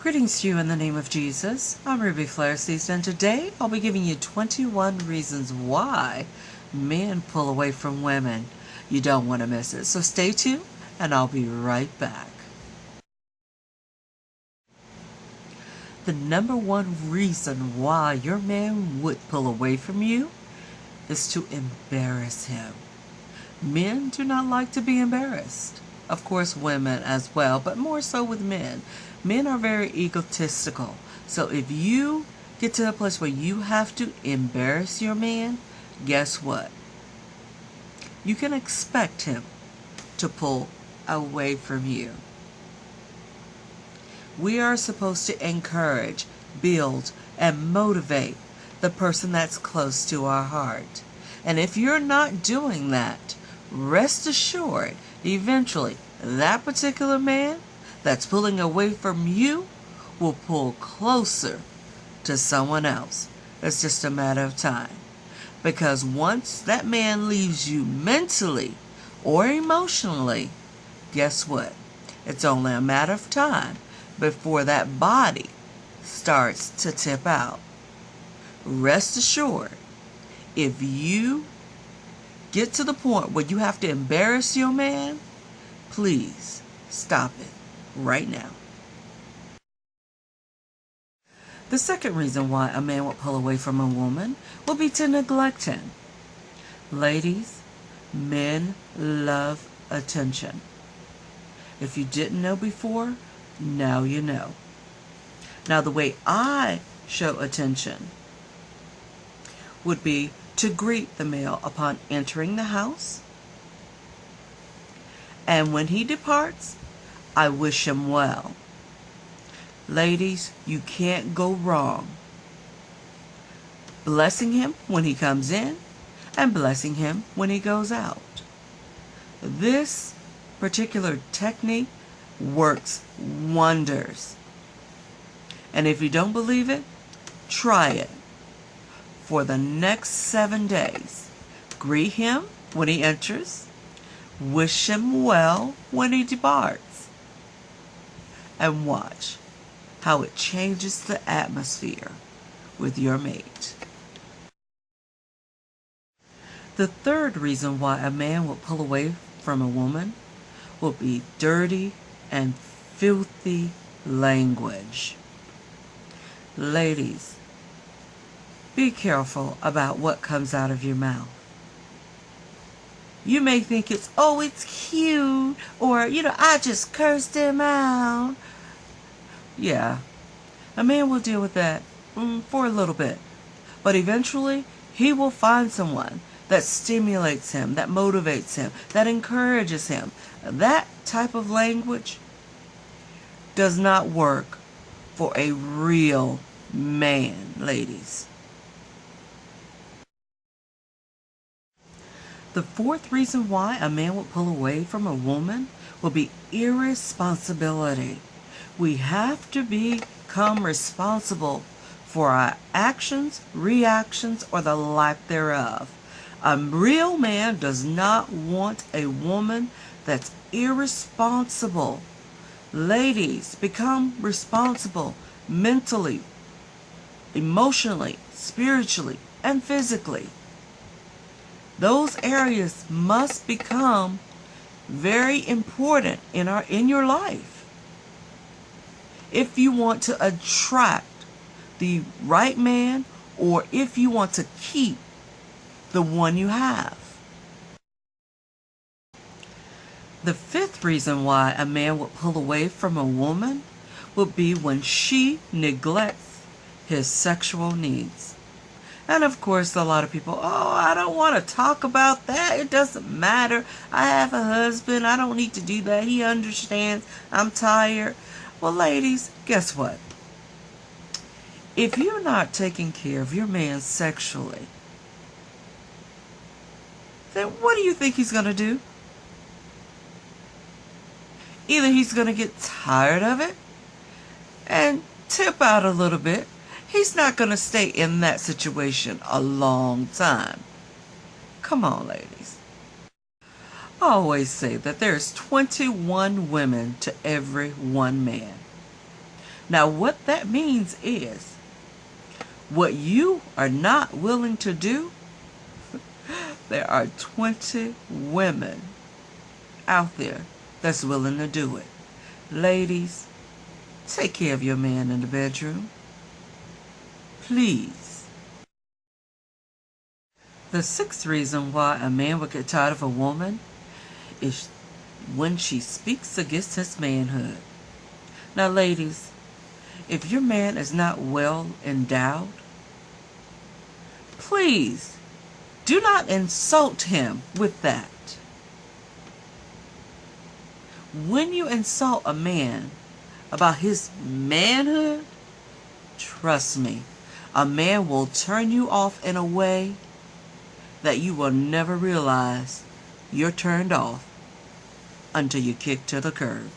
Greetings to you in the name of Jesus. I'm Ruby Fleurcius, and today I'll be giving you 21 reasons why men pull away from women. You don't want to miss it, so stay tuned and I'll be right back. The number one reason why your man would pull away from you is to embarrass him. Men do not like to be embarrassed. Of course, women as well, but more so with men. Men are very egotistical. So if you get to a place where you have to embarrass your man, guess what? You can expect him to pull away from you. We are supposed to encourage, build, and motivate the person that's close to our heart. And if you're not doing that, rest assured, eventually, that particular man that's pulling away from you will pull closer to someone else. It's just a matter of time. Because once that man leaves you mentally or emotionally, guess what? It's only a matter of time before that body starts to tip out. Rest assured, if you get to the point where you have to embarrass your man, please stop it right now. The second reason why a man would pull away from a woman will be to neglect him. Ladies, men love attention. If you didn't know before, now you know. Now, the way I show attention would be to greet the male upon entering the house, and when he departs, I wish him well. Ladies, you can't go wrong blessing him when he comes in and blessing him when he goes out. This particular technique works wonders. And if you don't believe it, try it. For the next 7 days, greet him when he enters, wish him well when he departs, and watch how it changes the atmosphere with your mate. The third reason why a man will pull away from a woman will be dirty and filthy language. Ladies, be careful about what comes out of your mouth. You may think it's cute, or, I just cursed him out. Yeah, a man will deal with that for a little bit. But eventually, he will find someone that stimulates him, that motivates him, that encourages him. That type of language does not work for a real man, ladies. The fourth reason why a man will pull away from a woman will be irresponsibility. We have to become responsible for our actions, reactions, or the lack thereof. A real man does not want a woman that's irresponsible. Ladies, become responsible mentally, emotionally, spiritually, and physically. Those areas must become very important in your life if you want to attract the right man, or if you want to keep the one you have. The fifth reason why a man would pull away from a woman would be when she neglects his sexual needs. And of course, a lot of people, I don't want to talk about that. It doesn't matter. I have a husband. I don't need to do that. He understands. I'm tired. Well, ladies, guess what? If you're not taking care of your man sexually, then what do you think he's going to do? Either he's going to get tired of it and tip out a little bit. He's not going to stay in that situation a long time. Come on, ladies. I always say that there's 21 women to every one man. Now, what that means is what you are not willing to do, there are 20 women out there that's willing to do it. Ladies, take care of your man in the bedroom. Please. The sixth reason why a man would get tired of a woman is when she speaks against his manhood. Now, ladies, if your man is not well endowed, please do not insult him with that. When you insult a man about his manhood, trust me, a man will turn you off in a way that you will never realize you're turned off until you kick to the curb.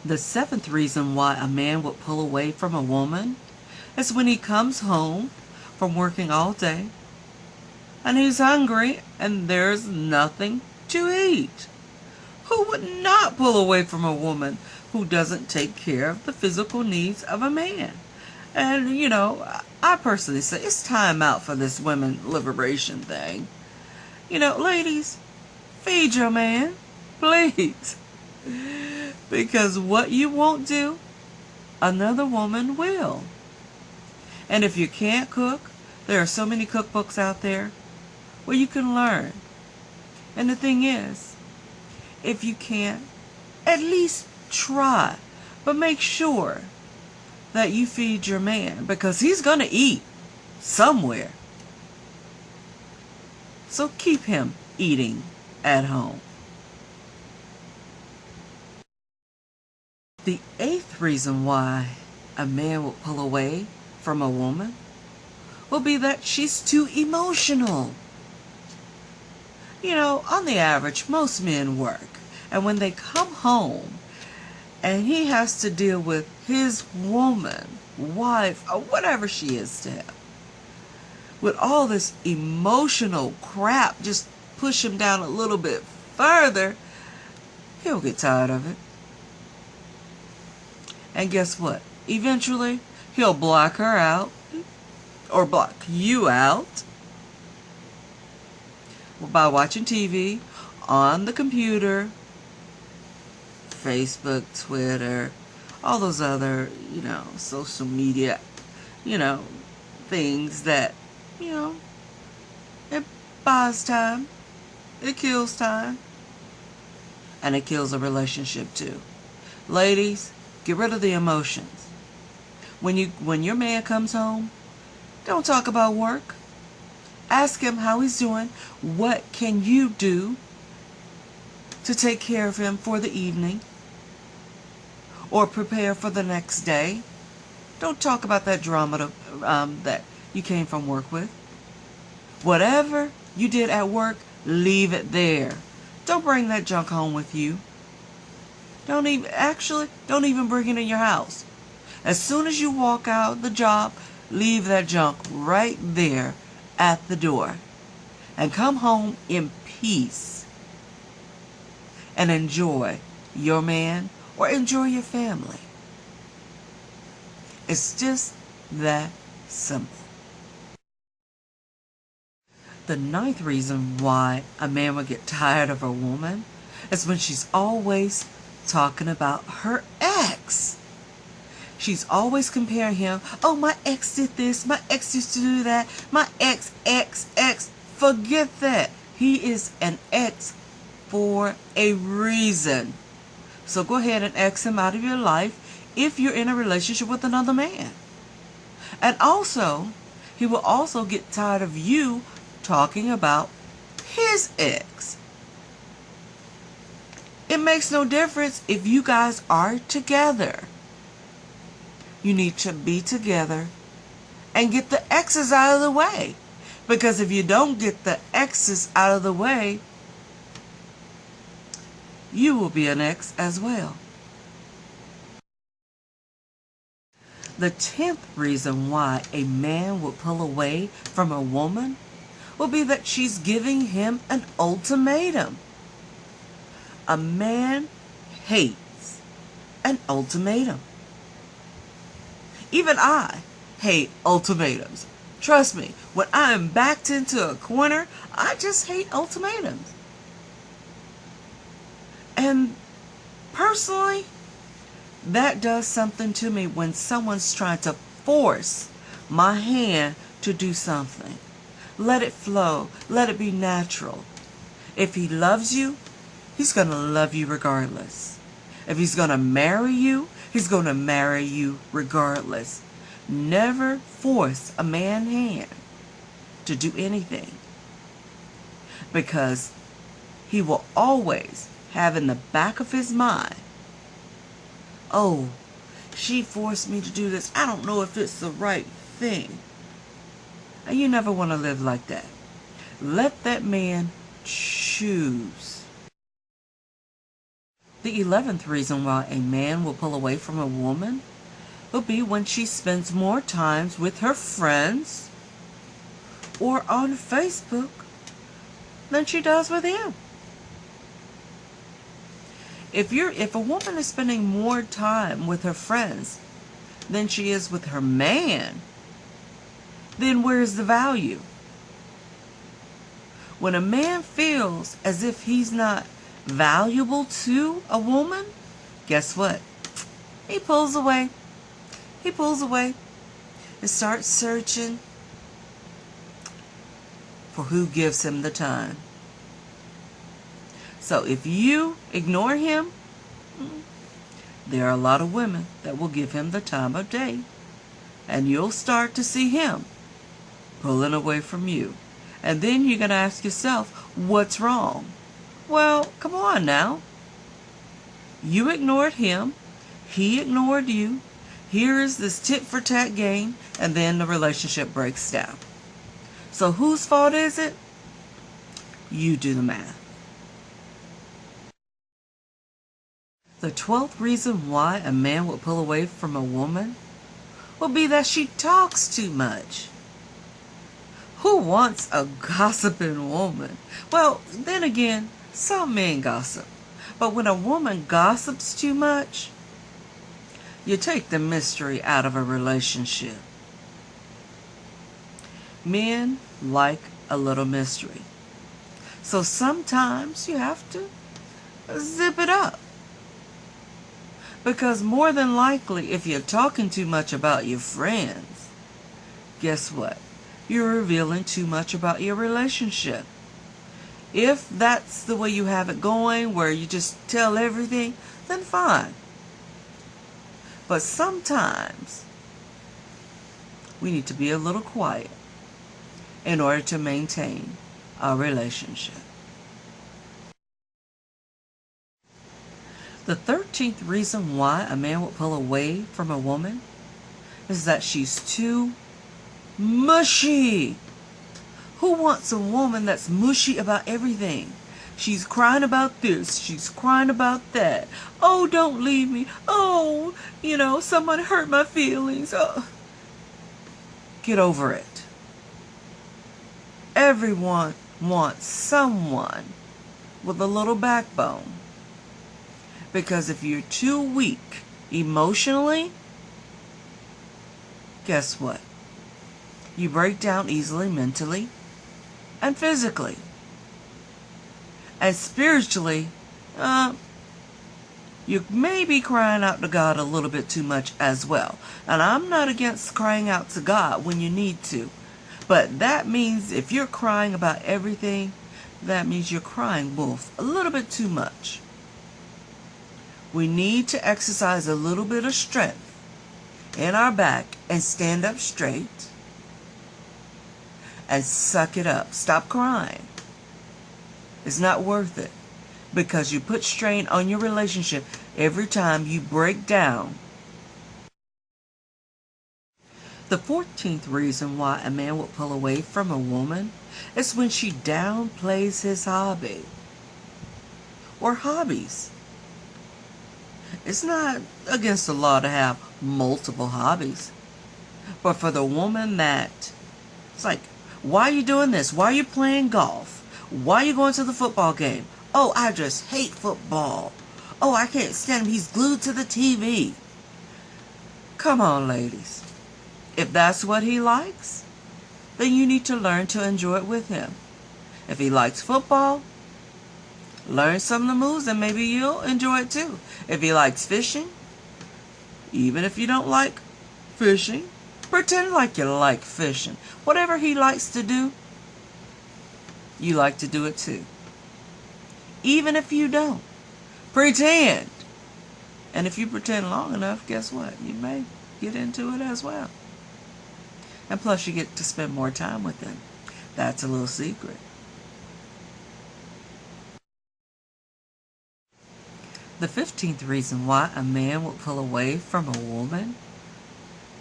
The seventh reason why a man would pull away from a woman is when he comes home from working all day and he's hungry and there's nothing to eat. Who would not pull away from a woman who doesn't take care of the physical needs of a man? And, I personally say it's time out for this women liberation thing. Ladies, feed your man, please. Because what you won't do, another woman will. And if you can't cook, there are so many cookbooks out there where you can learn. And the thing is, if you can't, at least try. But make sure that you feed your man, because he's going to eat somewhere. So keep him eating at home. The eighth reason why a man will pull away from a woman will be that she's too emotional. On the average, most men work. And when they come home and he has to deal with his woman, wife, or whatever she is to him, with all this emotional crap, just push him down a little bit further, he'll get tired of it. And guess what? Eventually, he'll block her out or block you out by watching TV, on the computer, Facebook, Twitter, all those other, social media, things that, it buys time, it kills time, and it kills a relationship too. Ladies, get rid of the emotions. When your man comes home, don't talk about work. Ask him how he's doing. What can you do to take care of him for the evening or prepare for the next day? Don't talk about that drama that you came from work with. Whatever you did at work, leave it there. Don't bring that junk home with you. Don't even bring it in your house. As soon as you walk out the job, leave that junk right there at the door. And come home in peace. And enjoy your man or enjoy your family. It's just that simple. The ninth reason why a man would get tired of a woman is when she's always talking about her ex. She's always comparing him. Oh, my ex did this. My ex used to do that. My ex. Forget that. He is an ex for a reason. So go ahead and X him out of your life if you're in a relationship with another man. And also, he will also get tired of you talking about his ex. It makes no difference if you guys are together. You need to be together and get the exes out of the way. Because if you don't get the exes out of the way, you will be an ex as well. The 10th reason why a man would pull away from a woman will be that she's giving him an ultimatum. A man hates an ultimatum. Even I hate ultimatums. Trust me, when I am backed into a corner, I just hate ultimatums. And personally, that does something to me when someone's trying to force my hand to do something. Let it flow. Let it be natural. If he loves you, he's going to love you regardless. If he's going to marry you, he's going to marry you regardless. Never force a man's hand to do anything, because he will always have in the back of his mind, oh, she forced me to do this. I don't know if it's the right thing. And you never want to live like that. Let that man choose. The 11th reason why a man will pull away from a woman will be when she spends more time with her friends or on Facebook than she does with him. If a woman is spending more time with her friends than she is with her man, then where's the value? When a man feels as if he's not valuable to a woman, guess what? He pulls away. He pulls away and starts searching for who gives him the time. So if you ignore him, there are a lot of women that will give him the time of day. And you'll start to see him pulling away from you. And then you're going to ask yourself, what's wrong? Well, come on now. You ignored him. He ignored you. Here is this tit-for-tat game. And then the relationship breaks down. So whose fault is it? You do the math. The 12th reason why a man would pull away from a woman will be that she talks too much. Who wants a gossiping woman? Well, then again, some men gossip. But when a woman gossips too much, you take the mystery out of a relationship. Men like a little mystery. So sometimes you have to zip it up. Because more than likely, if you're talking too much about your friends, guess what? You're revealing too much about your relationship. If that's the way you have it going, where you just tell everything, then fine. But sometimes we need to be a little quiet in order to maintain our relationship. The 13th reason why a man will pull away from a woman is that she's too mushy. Who wants a woman that's mushy about everything? She's crying about this. She's crying about that. Oh, don't leave me. Oh, someone hurt my feelings. Oh. Get over it. Everyone wants someone with a little backbone. Because if you're too weak emotionally, guess what? You break down easily mentally and physically. And spiritually, you may be crying out to God a little bit too much as well. And I'm not against crying out to God when you need to. But that means if you're crying about everything, that means you're crying wolf a little bit too much. We need to exercise a little bit of strength in our back and stand up straight and suck it up. Stop crying. It's not worth it, because you put strain on your relationship every time you break down. The 14th reason why a man will pull away from a woman is when she downplays his hobby or hobbies. It's not against the law to have multiple hobbies. But for the woman that, it's like, why are you doing this? Why are you playing golf? Why are you going to the football game? Oh, I just hate football. Oh, I can't stand him. He's glued to the TV. Come on, ladies. If that's what he likes, then you need to learn to enjoy it with him. If he likes football, learn some of the moves and maybe you'll enjoy it too. If he likes fishing, even if you don't like fishing, pretend like you like fishing. Whatever he likes to do, you like to do it too. Even if you don't, pretend. And if you pretend long enough, guess what? You may get into it as well. And plus you get to spend more time with them. That's a little secret. The 15th reason why a man will pull away from a woman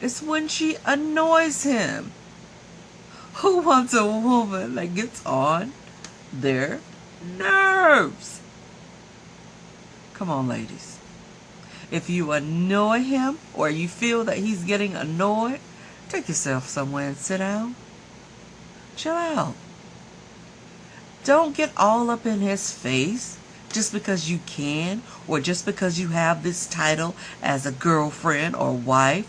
is when she annoys him. Who wants a woman that gets on their nerves? Come on, ladies. If you annoy him or you feel that he's getting annoyed, take yourself somewhere and sit down. Chill out. Don't get all up in his face just because you can or just because you have this title as a girlfriend or wife.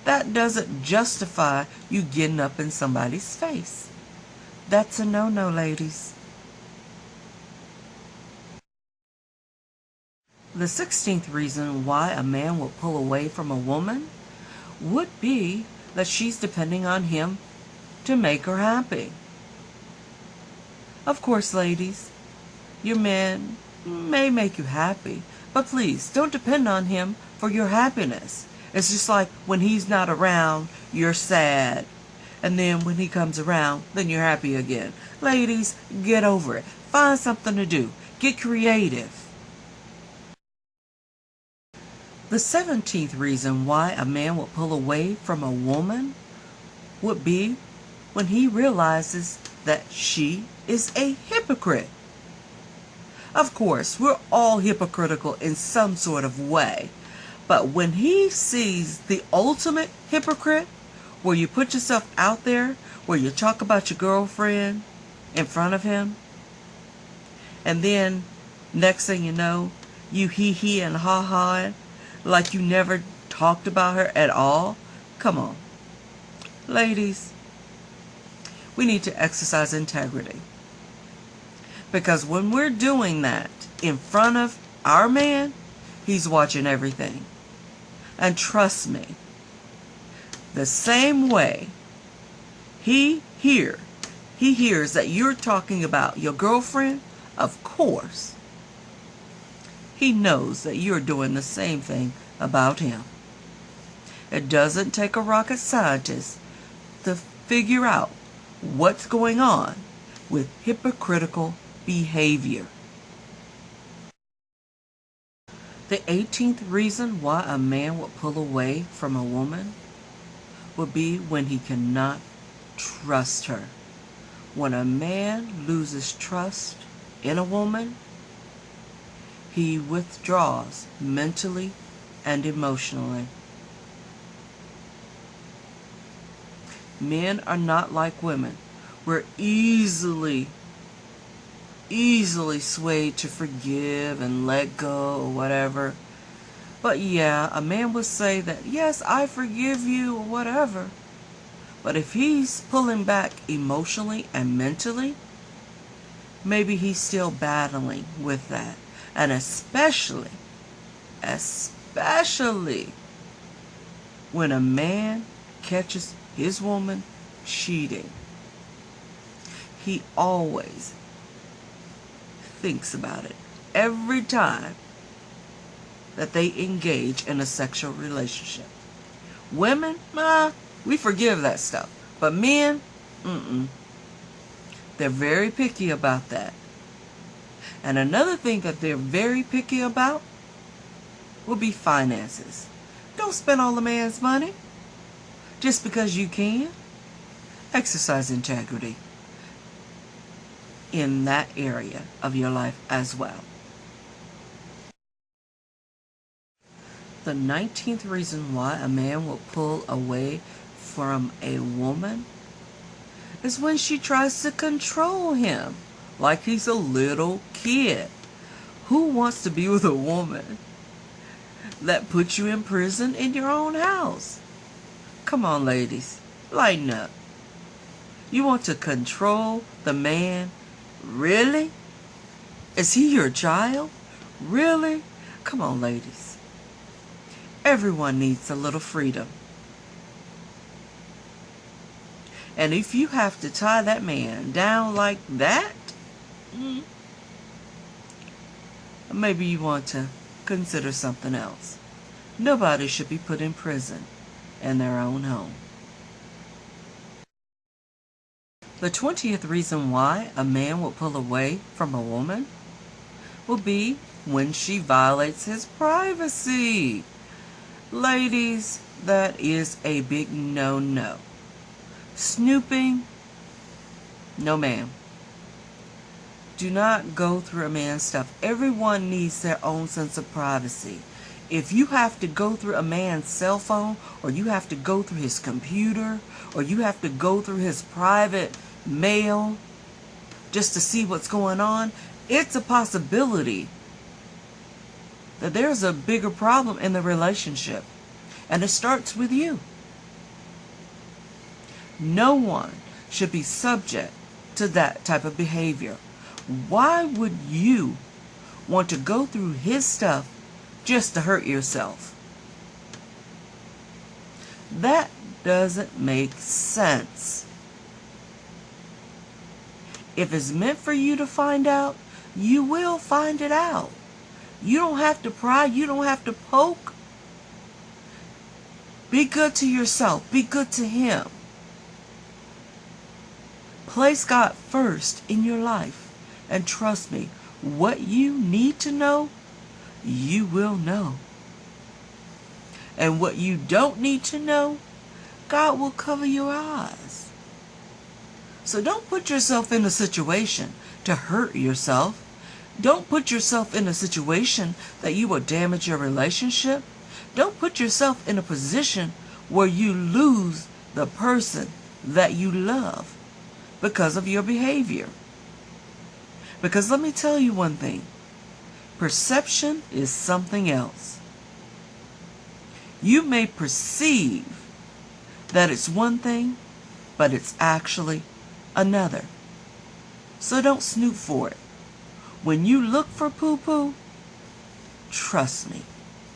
That doesn't justify you getting up in somebody's face. That's a no-no, ladies. The 16th reason why a man will pull away from a woman would be that she's depending on him to make her happy. Of course, ladies, your man may make you happy, but please don't depend on him for your happiness. It's just like when he's not around, you're sad. And then when he comes around, then you're happy again. Ladies, get over it. Find something to do. Get creative. The 17th reason why a man will pull away from a woman would be when he realizes that she is a hypocrite. Of course, we're all hypocritical in some sort of way. But when he sees the ultimate hypocrite, where you put yourself out there, where you talk about your girlfriend in front of him, and then next thing you know, you hee-hee and ha-ha like you never talked about her at all. Come on. Ladies, we need to exercise integrity. Because when we're doing that in front of our man, he's watching everything. And trust me, the same way he hears that you're talking about your girlfriend, of course, he knows that you're doing the same thing about him. It doesn't take a rocket scientist to figure out what's going on with hypocritical behavior. The 18th reason why a man will pull away from a woman would be when he cannot trust her. When a man loses trust in a woman, he withdraws mentally and emotionally. Men are not like women. We're easily swayed to forgive and let go or whatever. But yeah, a man would say that, yes, I forgive you or whatever. But if he's pulling back emotionally and mentally, maybe he's still battling with that. And especially when a man catches his woman cheating, he always thinks about it every time that they engage in a sexual relationship. Women, we forgive that stuff. But men, they're very picky about that. And another thing that they're very picky about will be finances. Don't spend all the man's money just because you can. Exercise integrity in that area of your life as well. The 19th reason why a man will pull away from a woman is when she tries to control him like he's a little kid. Who wants to be with a woman that puts you in prison in your own house? Come on, ladies. Lighten up. You want to control the man? Really? Is he your child? Really? Come on, ladies. Everyone needs a little freedom. And if you have to tie that man down like that, maybe you want to consider something else. Nobody should be put in prison in their own home. The 20th reason why a man will pull away from a woman will be when she violates his privacy. Ladies, that is a big no-no. Snooping, no ma'am. Do not go through a man's stuff. Everyone needs their own sense of privacy. If you have to go through a man's cell phone, or you have to go through his computer, or you have to go through his private mail just to see what's going on, it's a possibility that there's a bigger problem in the relationship. And it starts with you. No one should be subject to that type of behavior. Why would you want to go through his stuff just to hurt yourself? That doesn't make sense. If it's meant for you to find out, you will find it out. You don't have to pry. You don't have to poke. Be good to yourself. Be good to him. Place God first in your life. And trust me, what you need to know, you will know. And what you don't need to know, God will cover your eyes. So don't put yourself in a situation to hurt yourself. Don't put yourself in a situation that you will damage your relationship. Don't put yourself in a position where you lose the person that you love because of your behavior. Because let me tell you one thing. Perception is something else. You may perceive that it's one thing, but it's actually another. So don't snoop for it. When you look for poo-poo, trust me,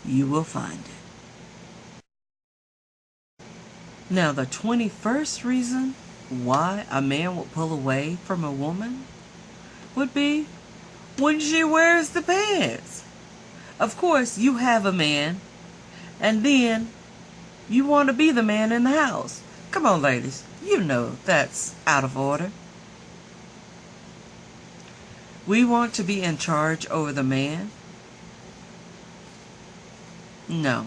you will find it. Now, the 21st reason why a man will pull away from a woman would be when she wears the pants. Of course, you have a man, and then you want to be the man in the house. Come on, ladies. You know that's out of order. We want to be in charge over the man? No.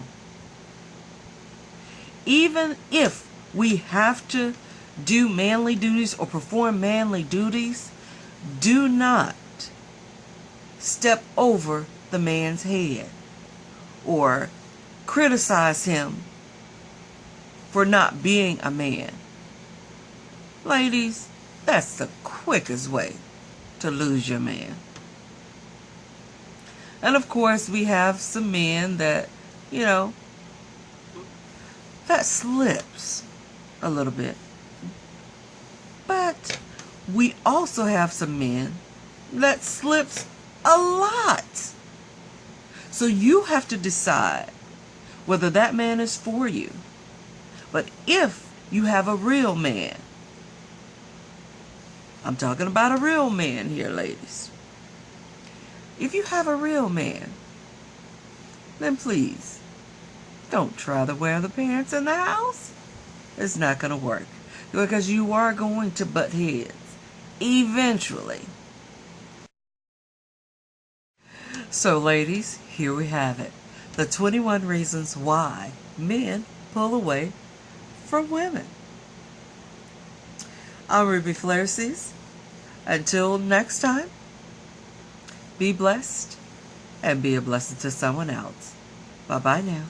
Even if we have to do manly duties or perform manly duties, do not step over the man's head or criticize him for not being a man. Ladies, that's the quickest way to lose your man. And of course, we have some men that, that slips a little bit. But we also have some men that slips a lot. So you have to decide whether that man is for you. But if you have a real man, I'm talking about a real man here, ladies. If you have a real man, then please don't try to wear the pants in the house. It's not going to work. Because you are going to butt heads eventually. So, ladies, here we have it. The 21 reasons why men pull away from women. I'm Ruby Fleurcius. Until next time, be blessed and be a blessing to someone else. Bye-bye now.